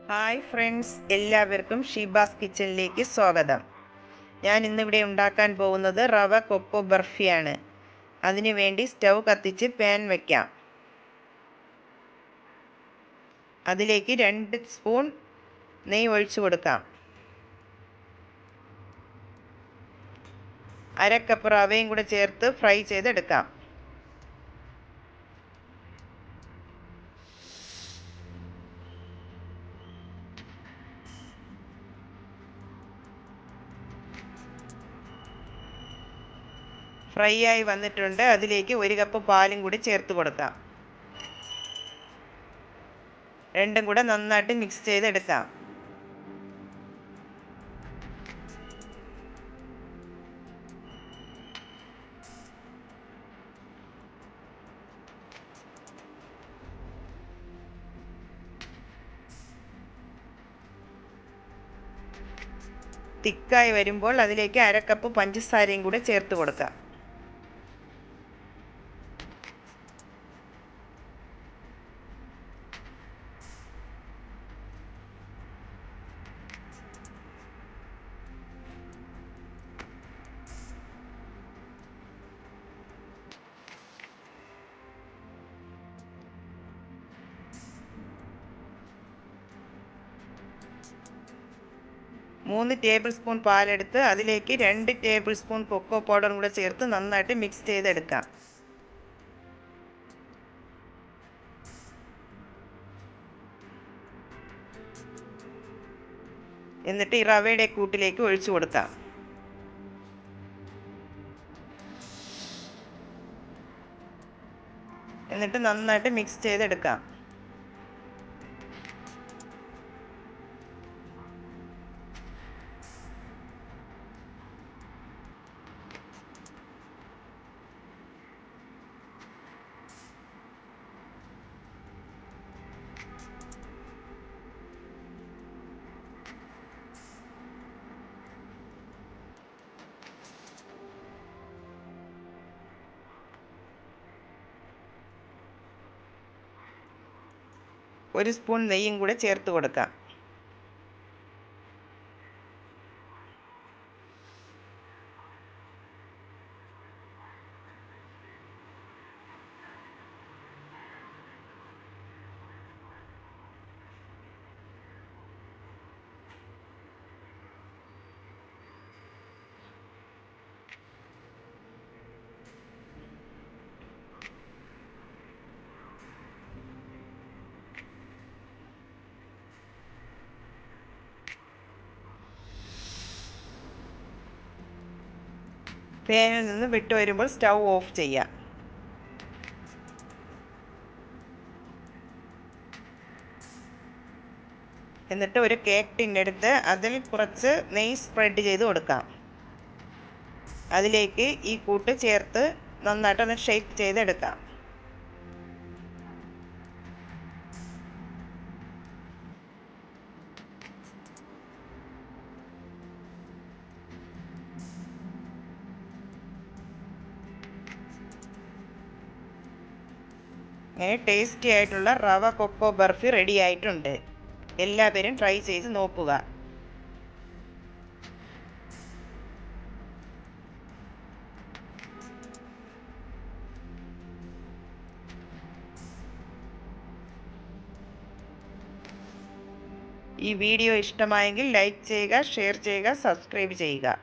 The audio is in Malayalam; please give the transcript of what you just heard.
ഹായ് ഫ്രണ്ട്സ്, എല്ലാവർക്കും ഷീബാസ് കിച്ചണിലേക്ക് സ്വാഗതം. ഞാൻ ഇന്നിവിടെ ഉണ്ടാക്കാൻ പോകുന്നത് റവ കൊക്കോ ബർഫിയാണ്. അതിനു വേണ്ടി സ്റ്റൗ കത്തിച്ച് പാൻ വയ്ക്കാം. അതിലേക്ക് 2 സ്പൂൺ നെയ്യ് ഒഴിച്ചു കൊടുക്കാം. 1/2 കപ്പ് റവയും കൂടെ ചേർത്ത് ഫ്രൈ ചെയ്തെടുക്കാം. ഫ്രൈ ആയി വന്നിട്ടുണ്ട്. അതിലേക്ക് 1 കപ്പ് പാലും കൂടി ചേർത്ത് കൊടുക്കാം. രണ്ടും കൂടെ നന്നായിട്ട് മിക്സ് ചെയ്തെടുക്കാം. തിക്കായി വരുമ്പോൾ അതിലേക്ക് 1/2 കപ്പ് പഞ്ചസാരയും കൂടെ ചേർത്ത് കൊടുക്കാം. മൂന്ന് ടേബിൾ സ്പൂൺ പാലെടുത്ത് അതിലേക്ക് 2 ടേബിൾ സ്പൂൺ കൊക്കോ പൗഡറും കൂടെ ചേർത്ത് നന്നായിട്ട് മിക്സ് ചെയ്തെടുക്കാം. എന്നിട്ട് ഈ റവയുടെ കൂട്ടിലേക്ക് ഒഴിച്ചു കൊടുക്കാം. എന്നിട്ട് നന്നായിട്ട് മിക്സ് ചെയ്തെടുക്കാം. ഒരു സ്പൂൺ നെയ്യും കൂടെ ചേർത്ത് കൊടുക്കാം. പാനിൽ നിന്ന് വിട്ട് വരുമ്പോൾ സ്റ്റൗ ഓഫ് ചെയ്യാം. എന്നിട്ട് ഒരു കേക്ക് ടിന്നെടുത്ത് അതിൽ കുറച്ച് നെയ്യ് സ്പ്രെഡ് ചെയ്ത് കൊടുക്കാം. അതിലേക്ക് ഈ കൂട്ട് ചേർത്ത് നന്നായിട്ടൊന്ന് ഷേക്ക് ചെയ്തെടുക്കാം. അങ്ങനെ ടേസ്റ്റി ആയിട്ടുള്ള റവ കൊക്കോ ബർഫി റെഡി ആയിട്ടുണ്ട്. എല്ലാവരും ട്രൈ ചെയ്ത് നോക്കുക. ഈ വീഡിയോ ഇഷ്ടമായെങ്കിൽ ലൈക്ക് ചെയ്യുക, ഷെയർ ചെയ്യുക, സബ്സ്ക്രൈബ് ചെയ്യുക.